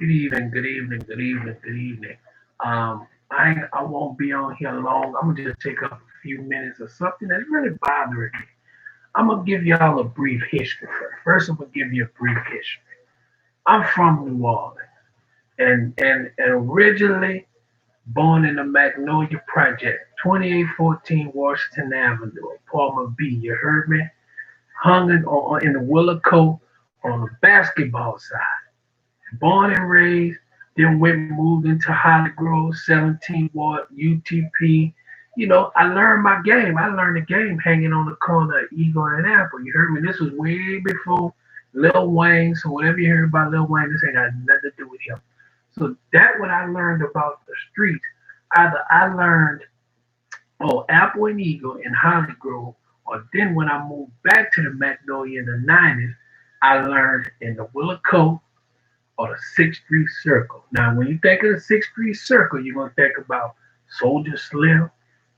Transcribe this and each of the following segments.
Good evening, good evening, good evening, good evening. I won't be on here long. I'm gonna just take up a few minutes of something that's really bothering me. I'm gonna give y'all a brief history first. First, I'm gonna give you a brief history. I'm from New Orleans, and originally born in the Magnolia Project, 2814 Washington Avenue, apartment B. You heard me? Hung in the Willow Coat on the basketball side. Born and raised, then went moved into Holly Grove, 17 Ward, UTP. I learned my game. I learned the game hanging on the corner of Eagle and Apple. You heard me? This was way before Lil Wayne. So whatever you heard about Lil Wayne, this ain't got nothing to do with him. So that what I learned about the streets. Either I learned Apple and Eagle in Holly Grove, or then when I moved back to the Magnolia in the 90s, I learned in the Willow Coat or the Sixth Street Circle. Now, when you think of the Sixth Street Circle, you're going to think about Soldier Slim,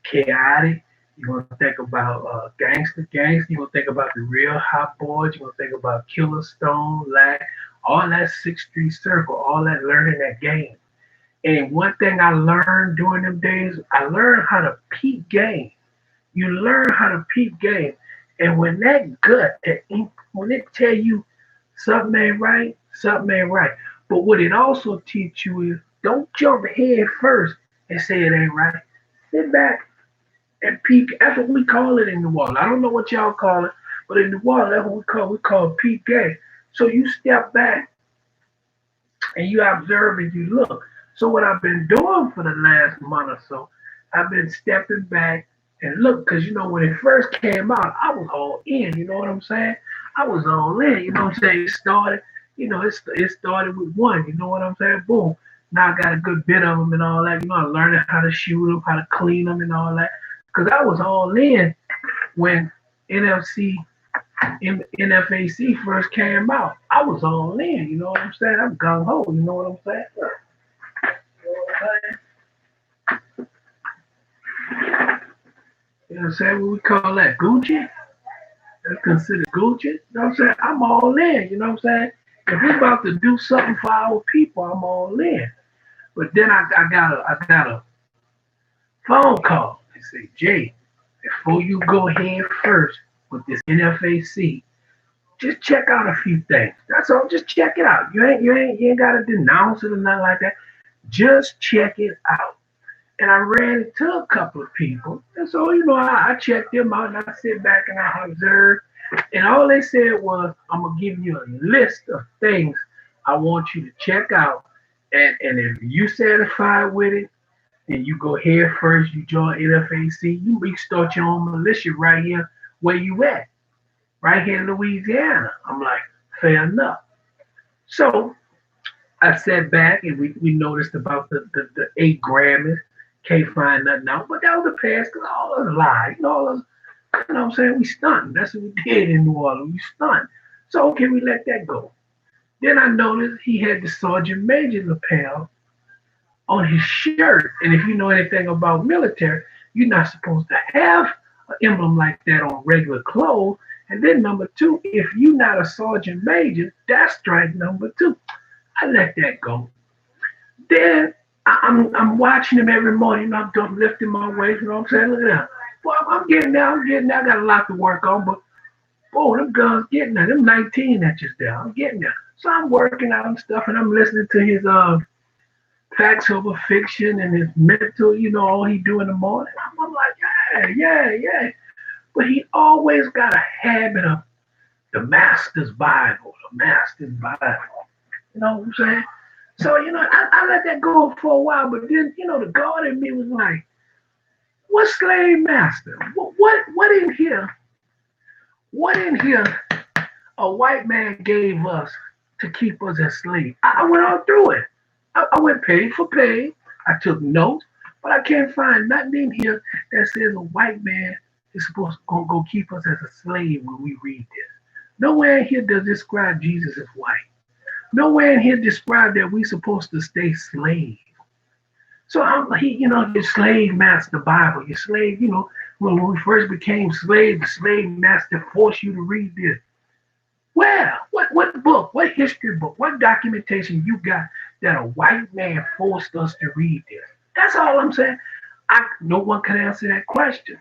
Chaotic. You're going to think about Gangster. You're going to think about the Real Hot Boys. You're going to think about Killer Stone, Lack, all that Sixth Street Circle, all that learning that game. And one thing I learned during them days, I learned how to peep game. You learn how to peep game. And when that gut, when it tell you something ain't right, something ain't right. But what it also teach you is don't jump head first and say it ain't right. Sit back and peek. That's what we call it in the wall. I don't know what y'all call it, but in the wall, that's what we call peep game. So you step back and you observe and you look. So what I've been doing for the last month or so, I've been stepping back and look, because when it first came out, I was all in, you know what I'm saying? I was all in, you know what I'm saying? It started with one, you know what I'm saying? Boom. Now I got a good bit of them and all that. I learned how to shoot them, how to clean them and all that. Because I was all in when NFAC first came out. I was all in, you know what I'm saying? I'm gung ho, you know what I'm saying? You know what I'm saying? What we call that? Gucci? That's considered Gucci. You know what I'm saying? I'm all in, you know what I'm saying? If we're about to do something for our people, I'm all in. But then I got a phone call. They say, Jay, before you go ahead first with this NFAC, just check out a few things. That's all. Just check it out. You ain't gotta denounce it or nothing like that. Just check it out. And I ran into a couple of people. And so, I checked them out and I sit back and I observe. And all they said was, I'm going to give you a list of things I want you to check out. And if you satisfied with it, then you go here first, you join NFAC, you start your own militia right here where you at. Right here in Louisiana. I'm like, fair enough. So I sat back and we noticed about the 8 Grammys. Can't find nothing out. But that was the past because all of us lied. All of us, you know what I'm saying? We stunned. That's what we did in New Orleans. We stunned. So okay, we let that go. Then I noticed he had the Sergeant Major lapel on his shirt. And if you know anything about military, you're not supposed to have an emblem like that on regular clothes. And then number two, if you're not a Sergeant Major, that's strike number 2. I let that go. Then I'm watching him every morning. I'm lifting my weights. You know what I'm saying? Look at that. Well, I'm getting there. I got a lot to work on, but them guns getting there. Them 19 inches there. I'm getting there. So I'm working out and stuff, and I'm listening to his facts over fiction and his mental. All he do in the morning. I'm like, yeah. But he always got a habit of the Master's Bible, You know what I'm saying? So, I let that go for a while, but then, the God in me was like, what slave master? What in here a white man gave us to keep us as slaves? I went all through it. I went page for page. I took notes, but I can't find nothing in here that says a white man is supposed to go keep us as a slave when we read this. Nowhere in here does it describe Jesus as white. Nowhere in here described that we supposed to stay slaves. So your slave master Bible, your slave, when we first became slaves, the slave master forced you to read this. Where? What book? What history book? What documentation you got that a white man forced us to read this. That's all I'm saying. No one can answer that question.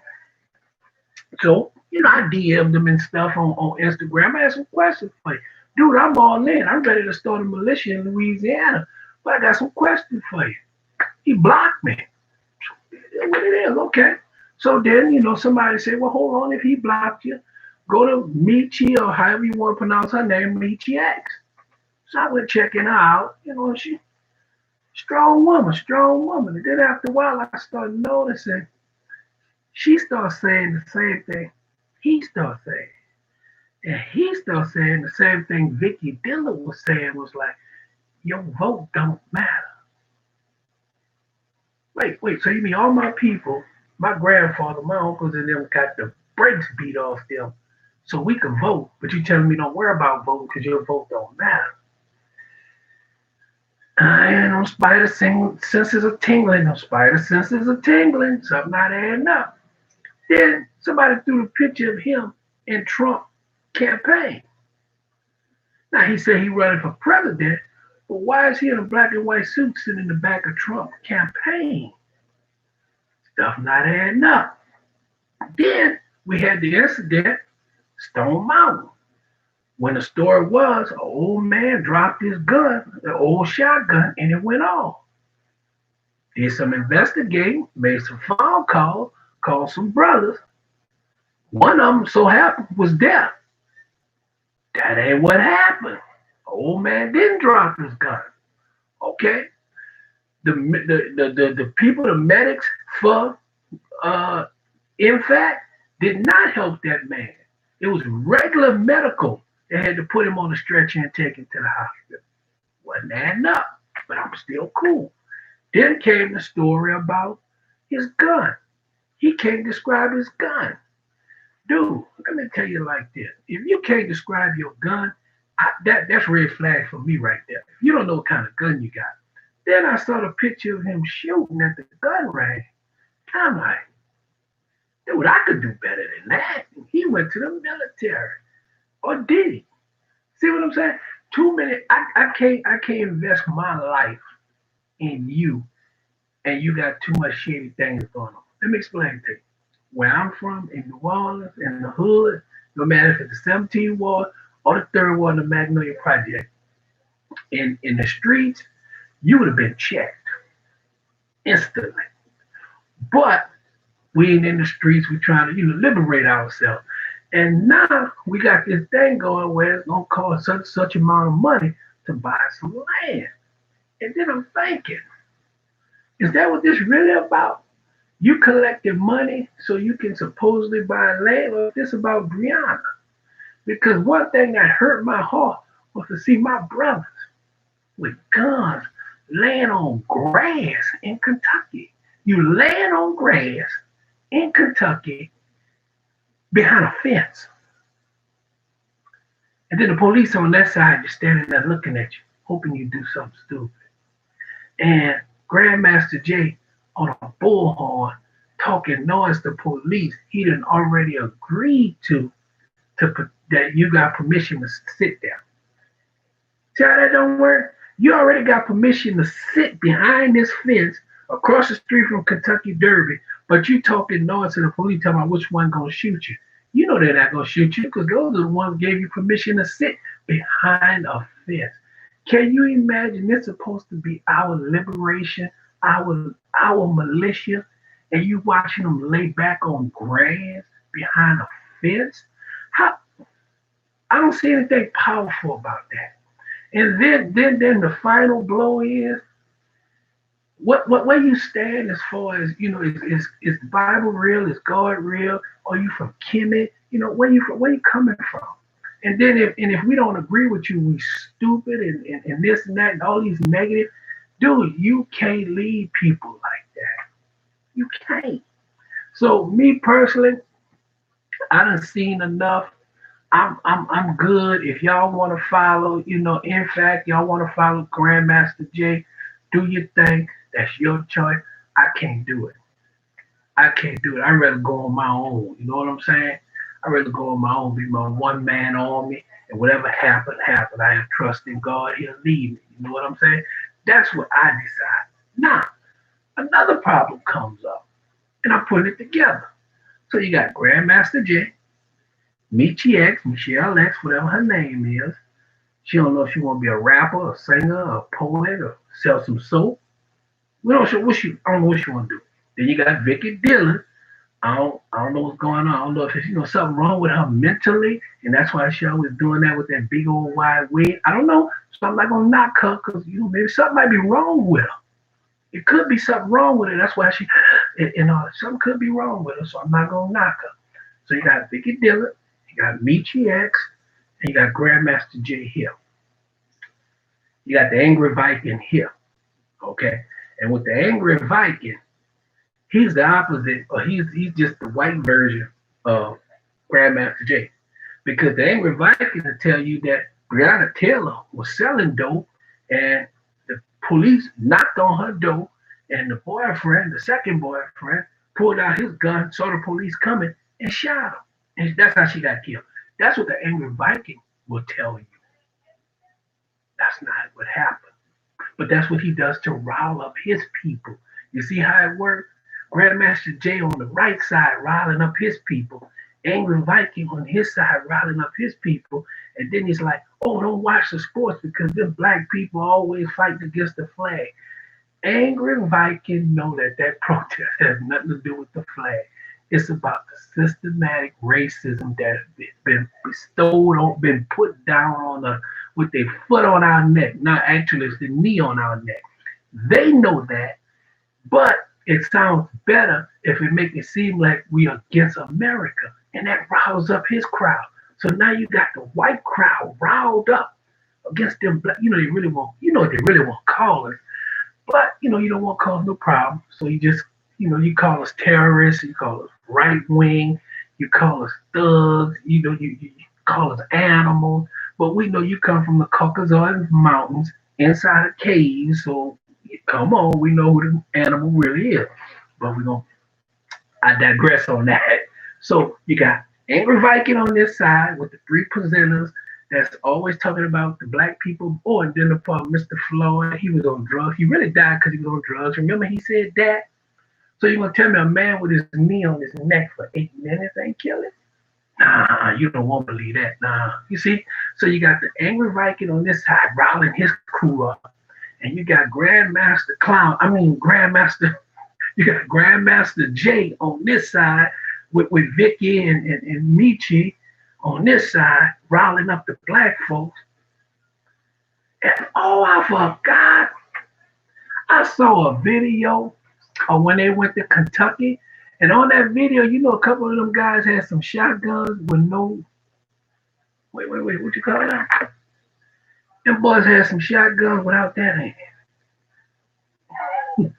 So, I DM'd them and stuff on Instagram. I asked some questions for you. Dude, I'm all in. I'm ready to start a militia in Louisiana. But I got some questions for you. He blocked me. What it is, okay. So then, somebody said, well, hold on, if he blocked you, go to Mechee or however you want to pronounce her name, Mechee X. So I went checking her out, she strong woman. And then after a while I started noticing she started saying the same thing he started saying. And he started saying the same thing Vicki Dillard was saying, was like, your vote don't matter. Wait, so you mean all my people, my grandfather, my uncles, and them got the brakes beat off them so we can vote, but you telling me don't worry about voting because your vote don't matter. And on spider senses are tingling, something not adding up. Then somebody threw a picture of him in Trump campaign. Now he said he running for president, but why is he in a black and white suit sitting in the back of Trump campaign? Stuff not adding up. Then we had the incident, Stone Mountain. When the story was, an old man dropped his gun, an old shotgun, and it went off. Did some investigating, made some phone calls, called some brothers. One of them so happened was deaf. That ain't what happened. The old man didn't drop his gun. Okay? The people, the medics for Nfac did not help that man. It was regular medical. They had to put him on a stretcher and take him to the hospital. Wasn't adding up, but I'm still cool. Then came the story about his gun. He can't describe his gun. Dude, let me tell you like this. If you can't describe your gun, that's red flag for me right there. If you don't know what kind of gun you got. Then I saw the picture of him shooting at the gun range. I'm like, dude, I could do better than that. He went to the military. Or did he? See what I'm saying? Too many. I can't invest my life in you, and you got too much shady things going on. Let me explain to you. Where I'm from, in New Orleans, in the hood, no matter if it's the 17th Ward or the 3rd Ward, the Magnolia Project, in the streets, you would have been checked instantly. But we ain't in the streets. We trying to, liberate ourselves. And now we got this thing going where it's gonna cost such amount of money to buy some land. And then I'm thinking, is that what this really about? You collected money so you can supposedly buy land, or is this about Brianna? Because one thing that hurt my heart was to see my brothers with guns laying on grass in Kentucky. You laying on grass in Kentucky behind a fence. And then the police on that side just standing there looking at you, hoping you do something stupid. And Grandmaster Jay on a bullhorn talking noise to police he done already agreed to that you got permission to sit there. See how that don't work? You already got permission to sit behind this fence across the street from Kentucky Derby, but you talking noise to the police talking about which one gonna shoot you. You know they're not gonna shoot you because those are the ones who gave you permission to sit behind a fence. Can you imagine it's supposed to be our liberation, our militia, and you watching them lay back on grass behind a fence? How? I don't see anything powerful about that. And then the final blow is where you stand as far as, is the Bible real? Is God real? Are you from Kemet? Where you coming from? And then if we don't agree with you, we stupid and this and that and all these negative, dude, you can't lead people like that. You can't. So me personally, I done seen enough. I'm good. If y'all want to follow, Nfac, y'all want to follow Grandmaster J, do your thing. That's your choice. I can't do it. I'd rather go on my own. You know what I'm saying? I'd rather go on my own, be my one man army, and whatever happened. I have trust in God. He'll lead me. You know what I'm saying? That's what I decide. Now, another problem comes up, and I'm putting it together. So you got Grandmaster J, Mechee X, Michelle X, whatever her name is. She don't know if she want to be a rapper, a singer, a poet, or sell some soap. We don't sure what she. I don't know what she want to do. Then you got Vicki Dillard. I don't know what's going on. I don't know if it's something wrong with her mentally, and that's why she always doing that with that big old wide wig. I don't know. So I'm not gonna knock her because maybe something might be wrong with her. It could be something wrong with her. That's why she, something could be wrong with her. So I'm not gonna knock her. So you got Vicki Dillard, you got Mechee X, and you got Grandmaster J here. You got the Angry Viking here. Okay, and with the Angry Viking, he's the opposite, or he's just the white version of Grandmaster J. Because the Angry Viking will tell you that Breonna Taylor was selling dope, and the police knocked on her door, and the boyfriend, the second boyfriend, pulled out his gun, saw the police coming, and shot him. And that's how she got killed. That's what the Angry Viking will tell you. That's not what happened. But that's what he does to rile up his people. You see how it works? Grandmaster J on the right side riling up his people. Angry Viking on his side riling up his people. And then he's like, oh, don't watch the sports because them black people always fighting against the flag. Angry Viking know that protest has nothing to do with the flag. It's about the systematic racism that's been bestowed on, been put down on us with their foot on our neck. Not actually, it's the knee on our neck. They know that, but it sounds better if it makes it seem like we are against America, and that riles up his crowd. So now you got the white crowd riled up against them black. They really want. What they really want to call us, but you don't want to cause no problem. So you just, you call us terrorists, you call us right wing, you call us thugs, you call us animals. But we know you come from the Caucasus Mountains inside a cave, so come on, we know who the animal really is. But I digress on that. So you got Angry Viking on this side with the three presenters that's always talking about the black people. Oh, and then the part Mr. Floyd, he was on drugs. He really died because he was on drugs. Remember he said that? So you're going to tell me a man with his knee on his neck for 8 minutes ain't killing? Nah, you don't want to believe that. Nah. You see? So you got the Angry Viking on this side riling his crew up. And you got you got Grandmaster J on this side with Vicki and Mechee on this side, riling up the black folks. And I forgot. I saw a video of when they went to Kentucky. And on that video, a couple of them guys had some shotguns with no, wait, what you call that? Them boys had some shotguns without that in it.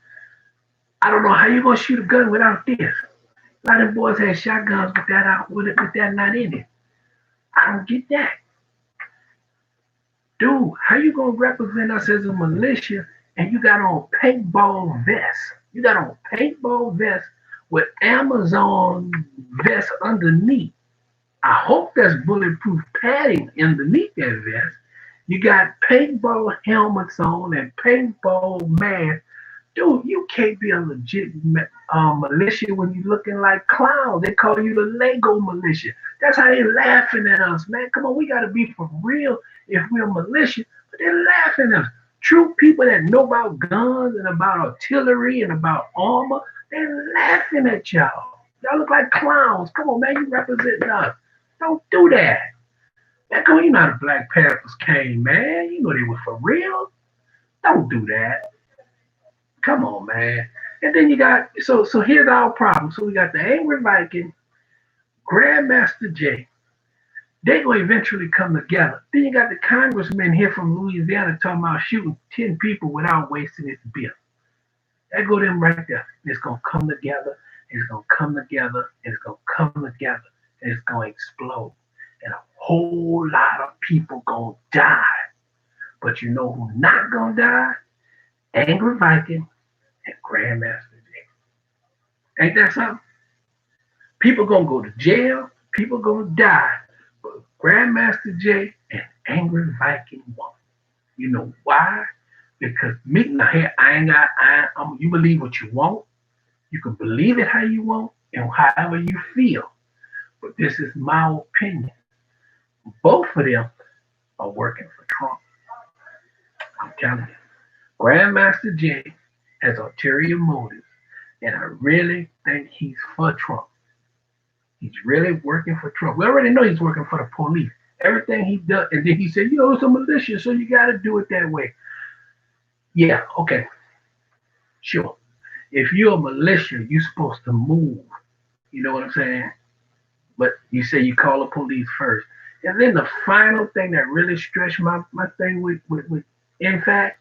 I don't know how you gonna shoot a gun without this. A lot of them boys had shotguns with that out, with that not in it. I don't get that. Dude, how you gonna represent us as a militia and you got on paintball vests? You got on paintball vests with Amazon vests underneath. I hope that's bulletproof padding underneath that vest. You got paintball helmets on and paintball masks. Dude, you can't be a legit militia when you're looking like clowns. They call you the Lego militia. That's how they're laughing at us, man. Come on, we got to be for real if we're militia. But they're laughing at us. True people that know about guns and about artillery and about armor, they're laughing at y'all. Y'all look like clowns. Come on, man, you representing us. Don't do that. Man, come on, you know how the Black Panthers came, man. You know they were for real. Don't do that. Come on, man. And then you got, so here's our problem. So we got the Angry Viking, Grandmaster J. They're going to eventually come together. Then you got the congressman here from Louisiana talking about shooting 10 people without wasting his bill. That go them right there. It's going to come together. It's going to come together. It's going to come together. And it's going to explode. And a whole lot of people going to die. But you know who's not going to die? Angry Viking and Grandmaster J. Ain't that something? People going to go to jail. People going to die. But Grandmaster J and Angry Viking won't. You know why? Because me, now here, I ain't got, you believe what you want. You can believe it how you want and however you feel. But this is my opinion. Both of them are working for Trump. I'm telling you. Grandmaster Jay has ulterior motives, and I really think he's for Trump. He's really working for Trump. We already know he's working for the police. Everything he does, and then he said, it's a militia, so you got to do it that way. Yeah, okay, sure. If you're a militia, you're supposed to move. You know what I'm saying? But you say you call the police first. And then the final thing that really stretched my thing with Nfac,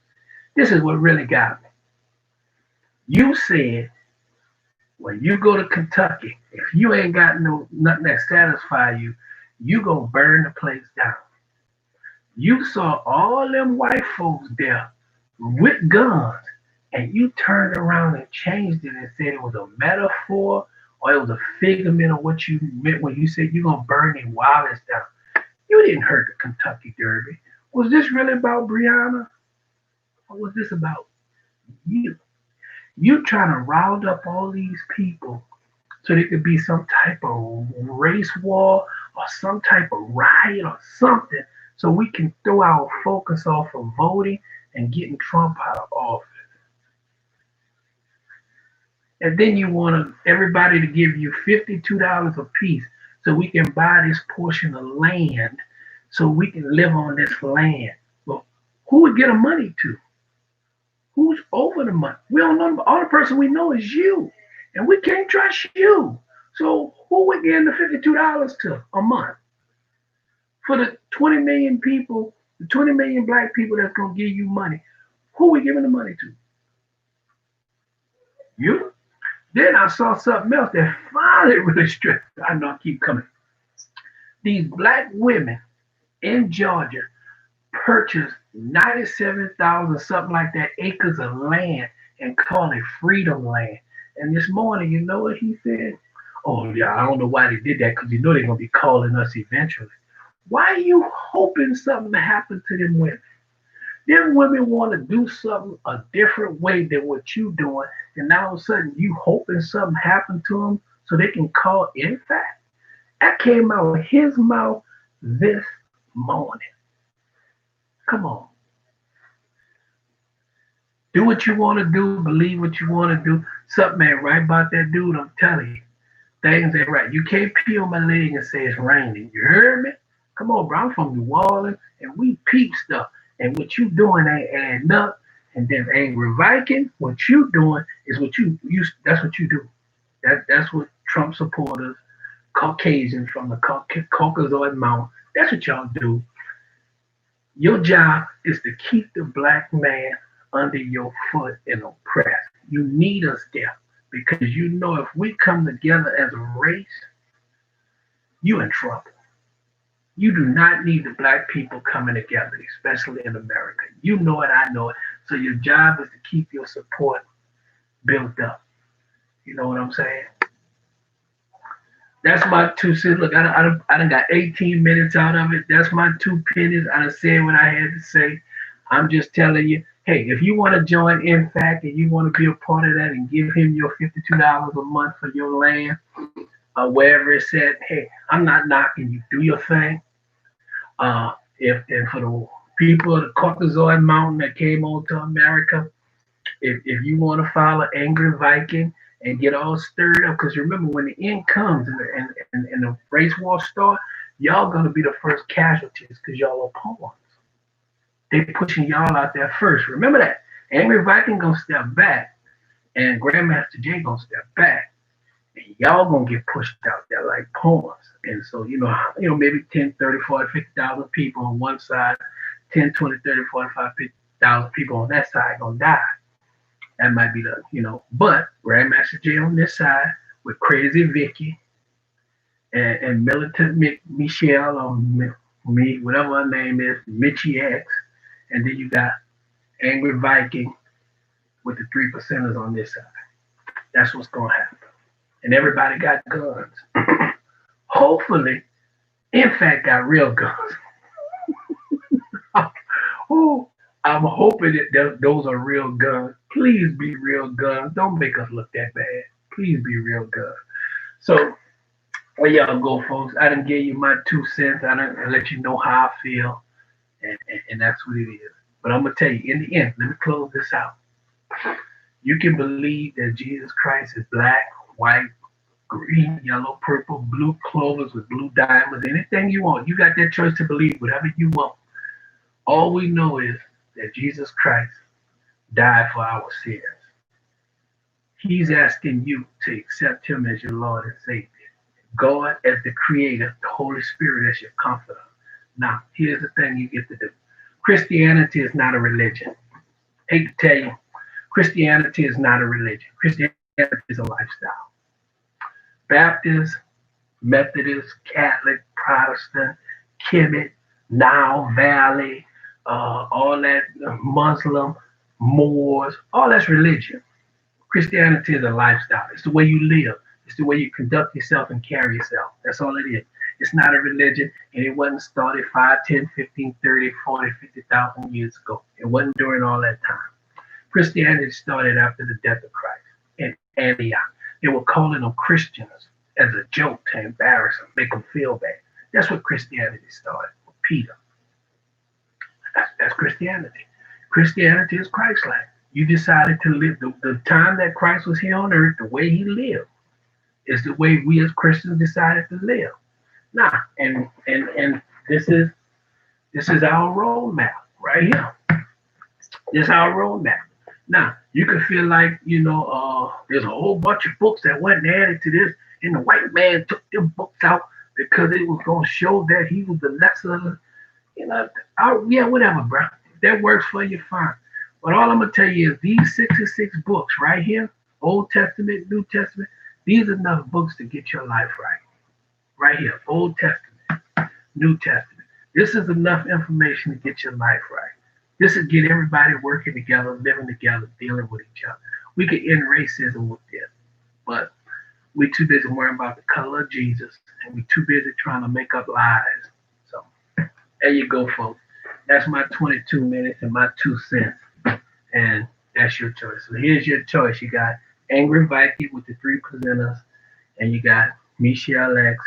this is what really got me. You said when you go to Kentucky, if you ain't got nothing that satisfy you, you gonna burn the place down. You saw all them white folks there with guns, and you turned around and changed it and said it was a metaphor or it was a figment of what you meant when you said you're gonna burn their wallets down. You didn't hurt the Kentucky Derby. Was this really about Brianna? Or was this about you? You trying to round up all these people so there could be some type of race war or some type of riot or something so we can throw our focus off of voting and getting Trump out of office. And then you want everybody to give you $52 a piece so we can buy this portion of land so we can live on this land. Well, who would get the money to? Who's over the money? We don't know. All the person we know is you. And we can't trust you. So who we getting the $52 to a month? For the 20 million people, the 20 million black people that's going to give you money, who we giving the money to? You? Then I saw something else that finally really stressed. I know I keep coming. These black women in Georgia purchased 97,000 something like that acres of land and call it freedom land. And this morning, you know what he said? Oh yeah, I don't know why they did that because you know they're gonna be calling us eventually. Why are you hoping something to happen to them women? Them women want to do something a different way than what you doing, and now all of a sudden you hoping something happened to them so they can call Nfac. That came out of his mouth this morning. Come on. Do what you want to do, believe what you want to do. Something ain't right about that dude, I'm telling you. Things ain't right. You can't pee on my leg and say it's raining. You heard me? Come on, bro. I'm from New Orleans, and we peep stuff. And what you doing ain't adding up. And then Angry Viking, what you doing is what you that's what you do. That's what Trump supporters, Caucasians from the Caucasoid Mountain, that's what y'all do. Your job is to keep the black man under your foot and oppressed. You need us there because you know if we come together as a race, you in trouble. You do not need the black people coming together, especially in America. You know it, I know it. So your job is to keep your support built up. You know what I'm saying? That's my 2 cents. Look, I done got 18 minutes out of it. That's my 2 pennies. I done said what I had to say. I'm just telling you, hey, if you want to join Nfac and you want to be a part of that and give him your $52 a month for your land, wherever it's at, hey, I'm not knocking you. Do your thing. If and for the people of the Caucasoid Mountain that came on to America, if you want to file an angry Viking and get all stirred up, because remember when the end comes and the race war starts, y'all gonna be the first casualties because y'all are pawns. They pushing y'all out there first. Remember that. Angry Viking gonna step back, and Grandmaster Jay gonna step back, and y'all gonna get pushed out there like pawns. And so, maybe 10, 30, 40, 50,000 people on one side, 10, 20, 30, 45, 50,000 people on that side gonna die. That might be but Grandmaster Jay on this side with Crazy Vicki and Militant Michelle or me, whatever her name is, Mechee X, and then you got Angry Viking with the 3%ers on this side. That's what's gonna happen. And everybody got guns. Hopefully, Nfac got real guns. Oh, I'm hoping that those are real guns. Please be real guns. Don't make us look that bad. Please be real guns. So, where y'all go, folks? I done gave you my 2 cents. I done let you know how I feel, and that's what it is. But I'm gonna tell you, in the end, let me close this out. You can believe that Jesus Christ is black, white, green, yellow, purple, blue clovers with blue diamonds, anything you want. You got that choice to believe whatever you want. All we know is that Jesus Christ died for our sins. He's asking you to accept him as your Lord and Savior. God as the creator, the Holy Spirit as your comforter. Now, here's the thing you get to do. Christianity is not a religion. Hate to tell you, Christianity is not a religion. Christianity is a lifestyle. Baptist, Methodist, Catholic, Protestant, Kemet, Nile Valley, all that Muslim, Moors, all that's religion. Christianity is a lifestyle. It's the way you live. It's the way you conduct yourself and carry yourself. That's all it is. It's not a religion, and it wasn't started 5, 10, 15, 30, 40, 50,000 years ago. It wasn't during all that time. Christianity started after the death of Christ in Antioch. They were calling them Christians as a joke to embarrass them, make them feel bad. That's what Christianity started with Peter. That's Christianity. Christianity is Christ-like. You decided to live the time that Christ was here on earth, the way he lived, is the way we as Christians decided to live. Now, and this is our roadmap right here. This is our roadmap. Now, you can feel like, there's a whole bunch of books that wasn't added to this, and the white man took them books out because it was going to show that he was the lesser, yeah, whatever, bro. If that works for you, fine. But all I'm going to tell you is these 66 books right here, Old Testament, New Testament, these are enough books to get your life right. Right here, Old Testament, New Testament. This is enough information to get your life right. This is get everybody working together, living together, dealing with each other. We could end racism with this, but we're too busy worrying about the color of Jesus, and we're too busy trying to make up lies. So there you go, folks. That's my 22 minutes and my 2 cents, and that's your choice. So here's your choice. You got Angry Vicki with the 3 presenters, and you got Mechee X,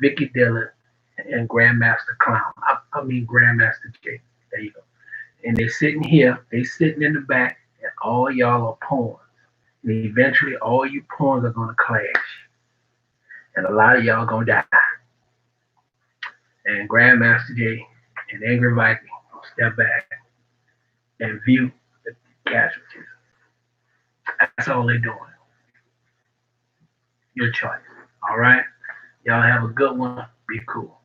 Vicki Dillard, and Grandmaster Clown. I mean Grandmaster J. There you go. And they sitting here, they sitting in the back, and all y'all are pawns. And eventually all you pawns are gonna clash. And a lot of y'all gonna die. And Grandmaster J and Angry Vicki gonna step back and view the casualties. That's all they're doing. Your choice. All right? Y'all have a good one. Be cool.